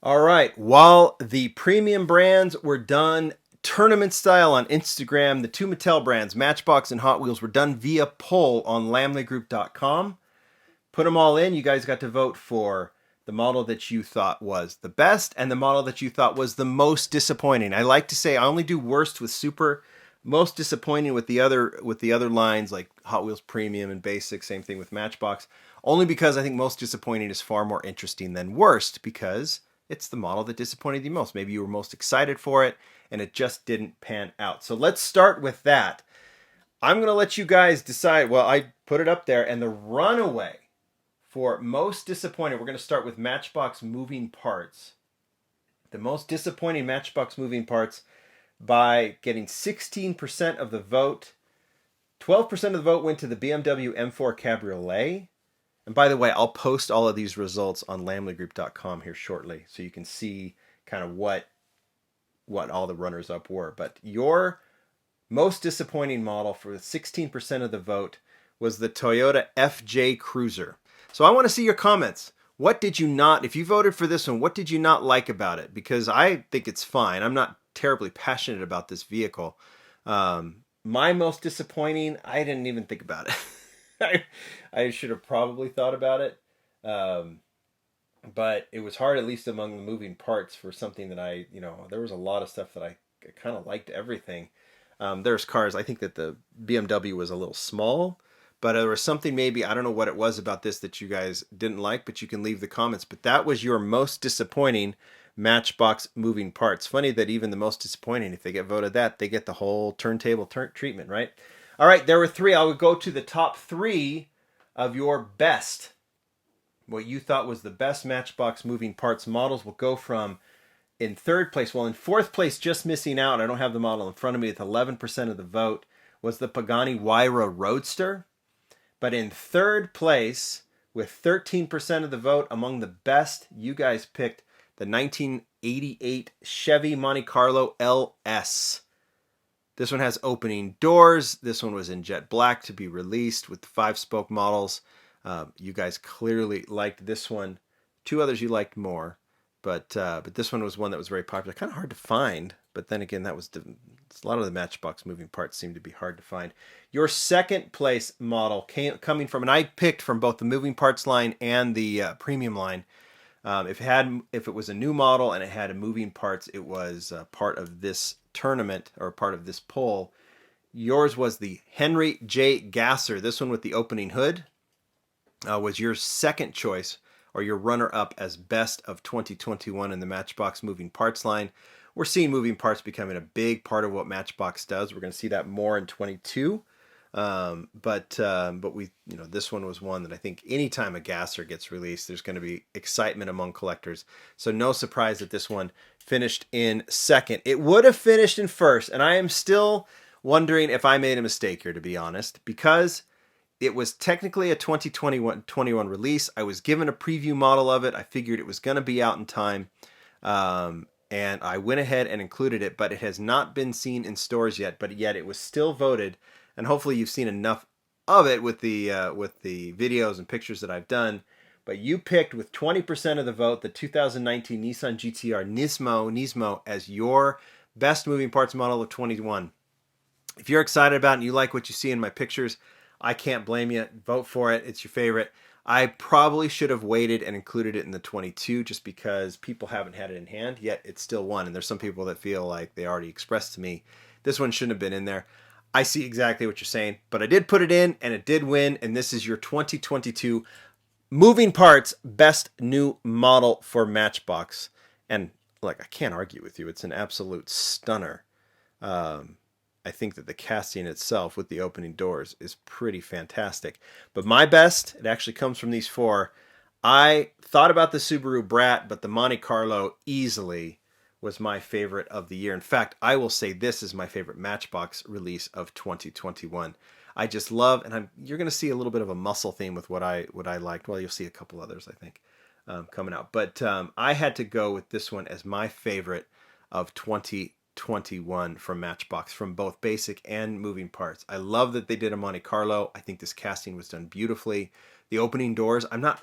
All right. While the premium brands were done tournament style on Instagram, the two Mattel brands, Matchbox and Hot Wheels, were done via poll on lamleygroup.com. Put them all in. You guys got to vote for the model that you thought was the best and the model that you thought was the most disappointing. I like to say I only do worst with super, most disappointing with the other lines like Hot Wheels Premium and Basic. Same thing with Matchbox. Only because I think most disappointing is far more interesting than worst because it's the model that disappointed you most. Maybe you were most excited for it and it just didn't pan out. So let's start with that. I'm going to let you guys decide. Well, I put it up there, and the runaway for most disappointing, we're going to start with Matchbox moving parts. The most disappointing Matchbox moving parts by getting 16% of the vote. 12% of the vote went to the BMW M4 Cabriolet. And by the way, I'll post all of these results on lamleygroup.com here shortly so you can see kind of what all the runners up were. But your most disappointing model for 16% of the vote was the Toyota FJ Cruiser. So I want to see your comments. What did you not, if you voted for this one, what did you not like about it? Because I think it's fine. I'm not terribly passionate about this vehicle. My most disappointing, I didn't even think about it. I should have probably thought about it. But it was hard, at least among the moving parts, for something that there was a lot of stuff that I kind of liked everything. There's cars, I think that the BMW was a little small, but there was something maybe, I don't know what it was about this that you guys didn't like, but you can leave the comments. But that was your most disappointing Matchbox moving parts. Funny that even the most disappointing, if they get voted that, they get the whole turntable treatment, right? All right, there were three. I would go to the top three of your best. What you thought was the best Matchbox moving parts models will go from in third place. Well, in fourth place, just missing out, I don't have the model in front of me, with 11% of the vote, was the Pagani Huayra Roadster. But in third place, with 13% of the vote, among the best, you guys picked the 1988 Chevy Monte Carlo LS. This one has opening doors. This one was in jet black to be released with the 5-spoke models. You guys clearly liked this one. Two others you liked more. But this one was one that was very popular. Kind of hard to find. But then again, a lot of the Matchbox moving parts seem to be hard to find. Your second place model coming from, and I picked from both the moving parts line and the premium line. If it was a new model and it had a moving parts, it was part of this tournament or part of this poll. Yours was the Henry J. Gasser. This one with the opening hood was your second choice, or your runner-up as best of 2021 in the Matchbox moving parts line. We're seeing moving parts becoming a big part of what Matchbox does. We're going to see that more in 22. But this one was one that I think anytime a Gasser gets released, there's going to be excitement among collectors. So no surprise that this one finished in second. It would have finished in first, and I am still wondering if I made a mistake here, to be honest, because it was technically a 2021 release. I was given a preview model of it. I figured it was going to be out in time. And I went ahead and included it, but it has not been seen in stores yet. But yet it was still voted, and hopefully you've seen enough of it with the videos and pictures that I've done. But you picked with 20% of the vote the 2019 Nissan GT-R Nismo as your best moving parts model of 21. If you're excited about it and you like what you see in my pictures, I can't blame you. Vote for it. It's your favorite. I probably should have waited and included it in the 22 just because people haven't had it in hand, yet it's still won. And there's some people that feel like they already expressed to me, this one shouldn't have been in there. I see exactly what you're saying, but I did put it in and it did win. And this is your 2022 moving parts best new model for Matchbox. And look, I can't argue with you. It's an absolute stunner. I think that the casting itself with the opening doors is pretty fantastic. But my best, it actually comes from these four. I thought about the Subaru Brat, but the Monte Carlo easily was my favorite of the year. In fact, I will say this is my favorite Matchbox release of 2021. I just love, and you're going to see a little bit of a muscle theme with what I liked. Well, you'll see a couple others, I think, coming out. But I had to go with this one as my favorite of 2021 from Matchbox, from both basic and moving parts. I love that they did a Monte Carlo. I think this casting was done beautifully. The opening doors, I'm not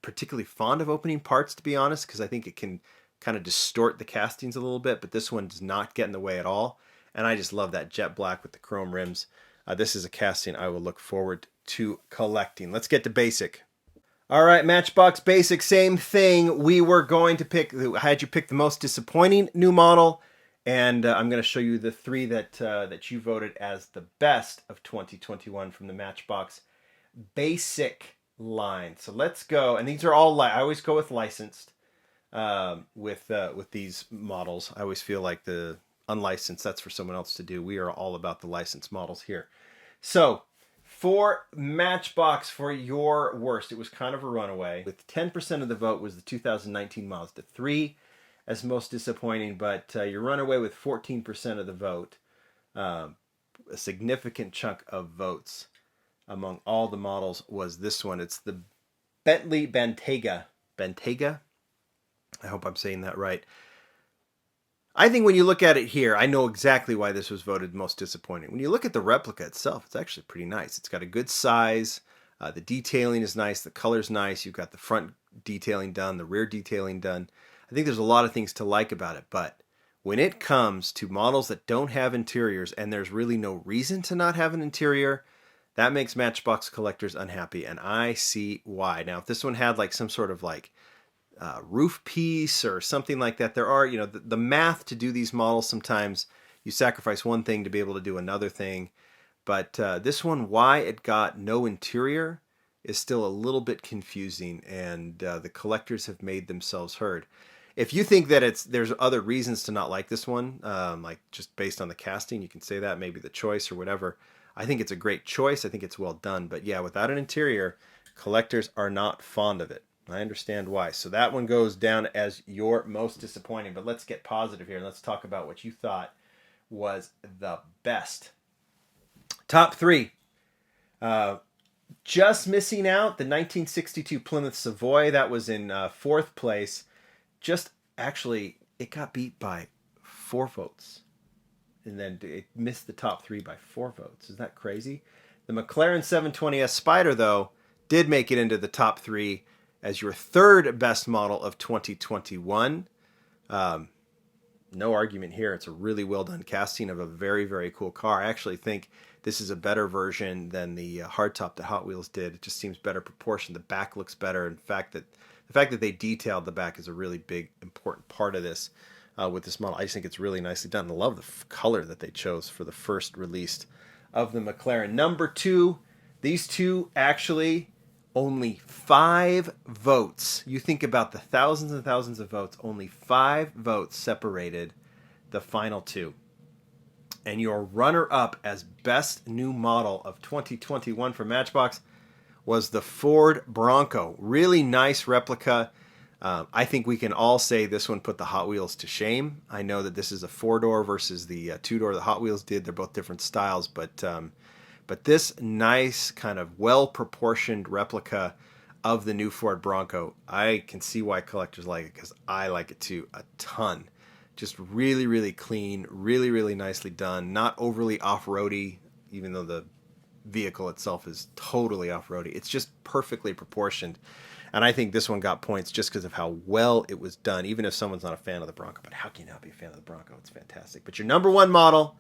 particularly fond of opening parts, to be honest, because I think it can kind of distort the castings a little bit, but this one does not get in the way at all. And I just love that jet black with the chrome rims. This is a casting I will look forward to collecting. Let's get to basic. All right, Matchbox Basic, same thing. We were going to pick, I had you pick the most disappointing new model, and I'm going to show you the three that you voted as the best of 2021 from the Matchbox Basic line. So let's go, and these are all, I always go with licensed with these models. I always feel like the unlicensed, that's for someone else to do. We are all about the licensed models here. So, for Matchbox, for your worst, it was kind of a runaway. With 10% of the vote was the 2019 Mazda 3 as most disappointing, but your runaway with 14% of the vote, a significant chunk of votes among all the models was this one. It's the Bentley Bentayga. Bentayga? I hope I'm saying that right. I think when you look at it here, I know exactly why this was voted most disappointing. When you look at the replica itself, it's actually pretty nice. It's got a good size. The detailing is nice. The color's nice. You've got the front detailing done, the rear detailing done. I think there's a lot of things to like about it. But when it comes to models that don't have interiors, and there's really no reason to not have an interior, that makes Matchbox collectors unhappy. And I see why. Now, if this one had like some sort of like roof piece or something like that. There are, the math to do these models, sometimes you sacrifice one thing to be able to do another thing. But this one, why it got no interior is still a little bit confusing, and the collectors have made themselves heard. If you think that there's other reasons to not like this one, like just based on the casting, you can say that, maybe the choice or whatever. I think it's a great choice. I think it's well done. But yeah, without an interior, collectors are not fond of it. I understand why. So that one goes down as your most disappointing. But let's get positive here. Let's talk about what you thought was the best. Top three. Just missing out, the 1962 Plymouth Savoy. That was in fourth place. It got beat by 4 votes. And then it missed the top 3 by 4 votes. Is that crazy? The McLaren 720S Spider, though, did make it into the top 3 as your third best model of 2021. No argument here. It's a really well done casting of a very, very cool car. I actually think this is a better version than the hardtop that Hot Wheels did. It just seems better proportioned. The back looks better. In fact, the fact that they detailed the back is a really big, important part of this with this model. I just think it's really nicely done. I love the color that they chose for the first release of the McLaren. Number 2, these two actually only 5 votes. You think about the thousands and thousands of votes, only 5 votes separated the final 2. And your runner-up as best new model of 2021 for Matchbox was the Ford Bronco. Really nice replica. I think we can all say this one put the Hot Wheels to shame. I know that this is a 4-door versus the 2-door the Hot Wheels did. They're both different styles, but this nice kind of well-proportioned replica of the new Ford Bronco, I can see why collectors like it, because I like it too a ton. Just really, really clean, really, really nicely done. Not overly off-roady, even though the vehicle itself is totally off-roady. It's just perfectly proportioned. And I think this one got points just because of how well it was done, even if someone's not a fan of the Bronco. But how can you not be a fan of the Bronco? It's fantastic. But your number 1 model,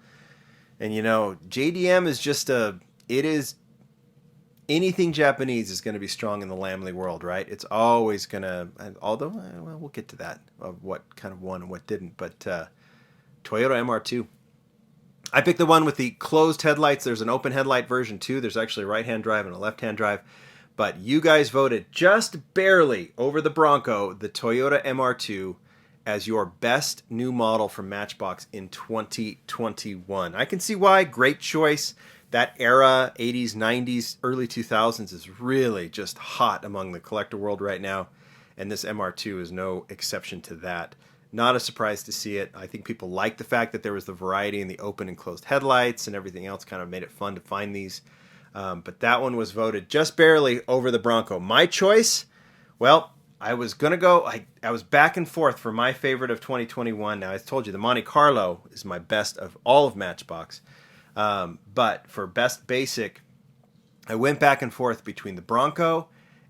and JDM is just anything Japanese is going to be strong in the Lamley world, right? It's always going to, although, well, we'll get to that, of what kind of won and what didn't. But Toyota MR2. I picked the one with the closed headlights. There's an open headlight version too. There's actually a right-hand drive and a left-hand drive. But you guys voted just barely over the Bronco, the Toyota MR2, as your best new model from Matchbox in 2021. I can see why. Great choice. That era, 80s, 90s, early 2000s, is really just hot among the collector world right now. And this MR2 is no exception to that. Not a surprise to see it. I think people like the fact that there was the variety in the open and closed headlights, and everything else kind of made it fun to find these. But that one was voted just barely over the Bronco. My choice, well, I was going to go, I was back and forth for my favorite of 2021. Now, I told you, the Monte Carlo is my best of all of Matchbox. But for best basic, I went back and forth between the Bronco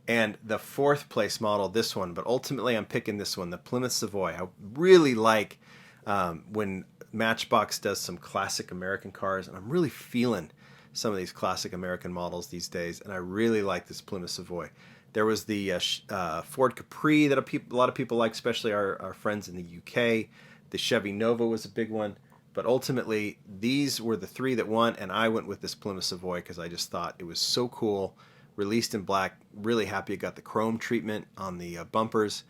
And the fourth place model, this one, but ultimately I'm picking this one, the Plymouth Savoy. I really like when Matchbox does some classic American cars, and I'm really feeling some of these classic American models these days, and I really like this Plymouth Savoy. There was the Ford Capri that a lot of people like, especially our friends in the UK. The Chevy Nova was a big one. But ultimately, these were the three that won, and I went with this Plymouth Savoy because I just thought it was so cool. Released in black, really happy it got the chrome treatment on the bumpers,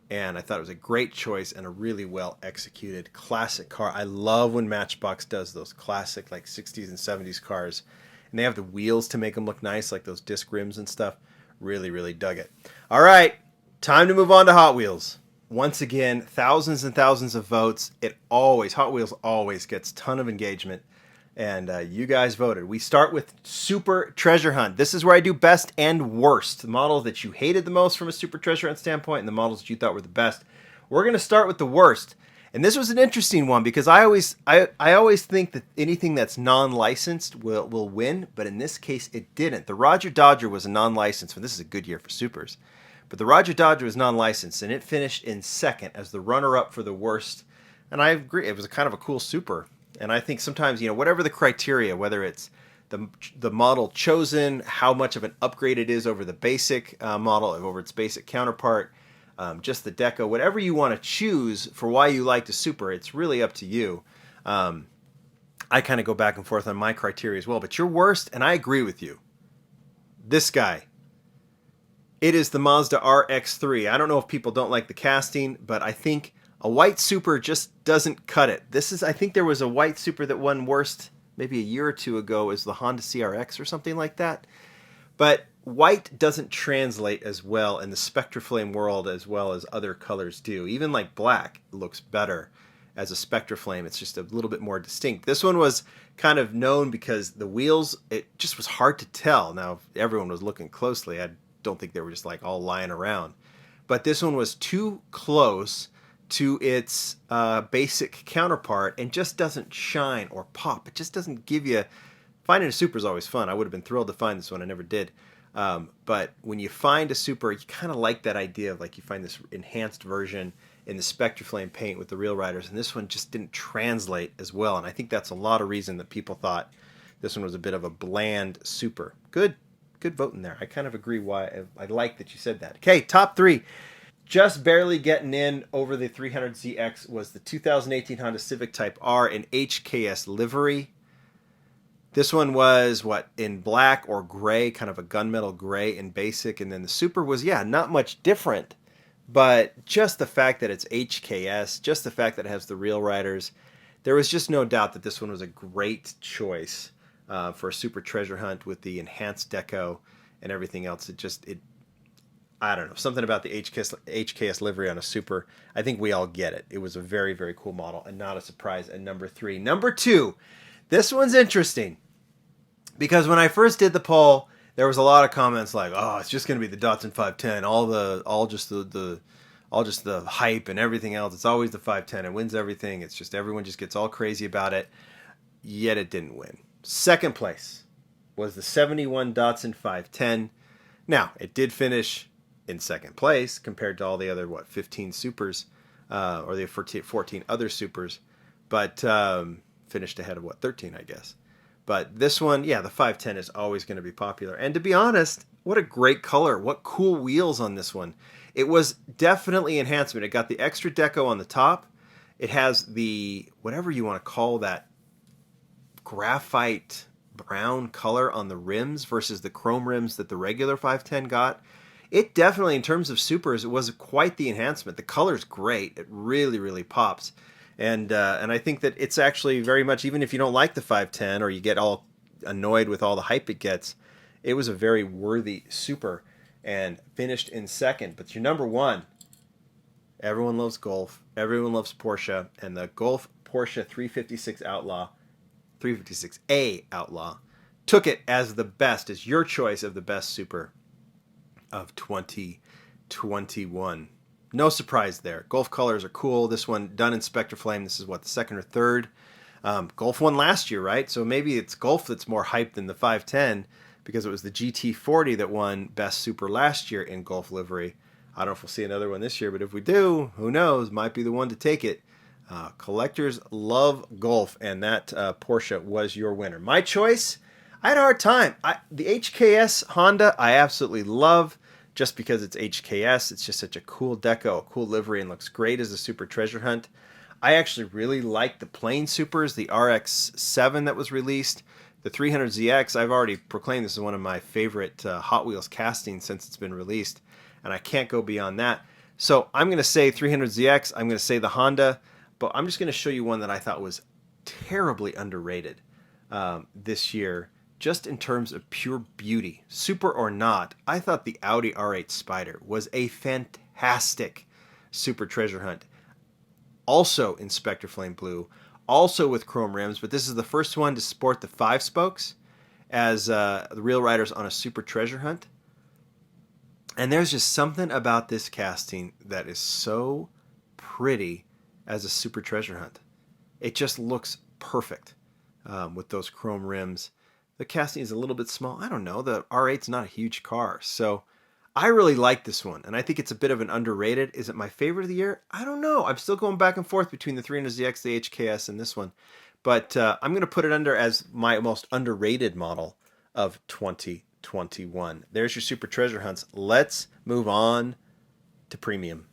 and I thought it was a great choice and a really well executed classic car. I love when Matchbox does those classic like 60s and 70s cars, and they have the wheels to make them look nice, like those disc rims and stuff. Really, really dug it. All right, time to move on to Hot Wheels. Once again, thousands and thousands of votes. Hot Wheels always gets a ton of engagement. And you guys voted. We start with Super Treasure Hunt. This is where I do best and worst. The models that you hated the most from a Super Treasure Hunt standpoint and the models that you thought were the best. We're going to start with the worst. And this was an interesting one because I always think that anything that's non-licensed will win. But in this case, it didn't. The Roger Dodger was a non-licensed one. This is a good year for Supers. But the Roger Dodger was non-licensed, and it finished in second as the runner-up for the worst. And I agree, it was kind of a cool Super. And I think sometimes, whatever the criteria, whether it's the model chosen, how much of an upgrade it is over the basic model, over its basic counterpart, just the deco, whatever you want to choose for why you liked a Super, it's really up to you. I kind of go back and forth on my criteria as well. But your worst, and I agree with you, this guy. It is the Mazda RX-3. I don't know if people don't like the casting, but I think a white Super just doesn't cut it. I think there was a white Super that won worst maybe a year or two ago as the Honda CRX or something like that. But white doesn't translate as well in the Spectraflame world as well as other colors do. Even like black looks better as a Spectraflame. It's just a little bit more distinct. This one was kind of known because the wheels, it just was hard to tell. Now, everyone was looking closely. I don't think they were just like all lying around. But this one was too close to its basic counterpart and just doesn't shine or pop. It just doesn't give you... Finding a Super is always fun. I would have been thrilled to find this one. I never did. But when you find a Super, you kind of like that idea of like you find this enhanced version in the Spectraflame paint with the Real Riders, and this one just didn't translate as well. And I think that's a lot of reason that people thought this one was a bit of a bland Super. Good vote in there. I kind of agree why. I like that you said that. Okay, top three. Just barely getting in over the 300ZX was the 2018 Honda Civic Type R in HKS livery. This one was, in black or gray, kind of a gunmetal gray in basic. And then the Super was, not much different. But just the fact that it's HKS, just the fact that it has the Real Riders, there was just no doubt that this one was a great choice for a Super Treasure Hunt with the enhanced deco and everything else. I don't know, something about the HKS livery on a Super. I think we all get it. It was a very, very cool model and not a surprise at number 3. Number 2, this one's interesting because when I first did the poll, there was a lot of comments like, "Oh, it's just going to be the Datsun 510, all just the hype and everything else. It's always the 510. It wins everything. It's just everyone just gets all crazy about it." Yet it didn't win. Second place was the 71 Datsun 510. Now, it did finish in second place compared to all the other 15 Supers or the 14 other Supers, but finished ahead of 13, I guess. But this one, the 510 is always going to be popular. And to be honest, what a great color. What cool wheels on this one. It was definitely enhancement. It got the extra deco on the top. It has the, whatever you want to call that, graphite brown color on the rims versus the chrome rims that the regular 510 got. It definitely, in terms of Supers, it was quite the enhancement. The color's great. It really, really pops. And I think that it's actually very much, even if you don't like the 510 or you get all annoyed with all the hype it gets, it was a very worthy Super and finished in second. But your number 1, everyone loves Golf. Everyone loves Porsche. And the Golf Porsche 356A Outlaw, took it as the best, as your choice of the best Super of 2021. No surprise there. Golf colors are cool. This one done in Spectraflame. This is the second or third. Golf won last year, right? So maybe it's Golf that's more hyped than the 510 because it was the GT40 that won Best Super last year in Gulf livery. I don't know if we'll see another one this year, but if we do, who knows? Might be the one to take it. Collectors love Gulf, and that Porsche was your winner. My choice, I had a hard time. The HKS Honda I absolutely love just because it's HKS. It's just such a cool deco, a cool livery, and looks great as a Super Treasure Hunt. I actually really like the plain Supers, the RX-7 that was released. The 300ZX, I've already proclaimed this is one of my favorite Hot Wheels castings since it's been released, and I can't go beyond that. So I'm going to say 300ZX, I'm going to say the Honda, but I'm just going to show you one that I thought was terribly underrated this year, just in terms of pure beauty. Super or not, I thought the Audi R8 Spider was a fantastic Super Treasure Hunt. Also in Spectre Flame Blue, also with chrome rims, but this is the first one to sport the 5 spokes as the real riders on a Super Treasure Hunt. And there's just something about this casting that is so pretty as a Super Treasure Hunt. It just looks perfect with those chrome rims. The casting is a little bit small. I don't know. The R8's not a huge car. So I really like this one, and I think it's a bit of an underrated. Is it my favorite of the year? I don't know. I'm still going back and forth between the 300ZX, the HKS, and this one. But I'm going to put it under as my most underrated model of 2021. There's your Super Treasure Hunts. Let's move on to premium.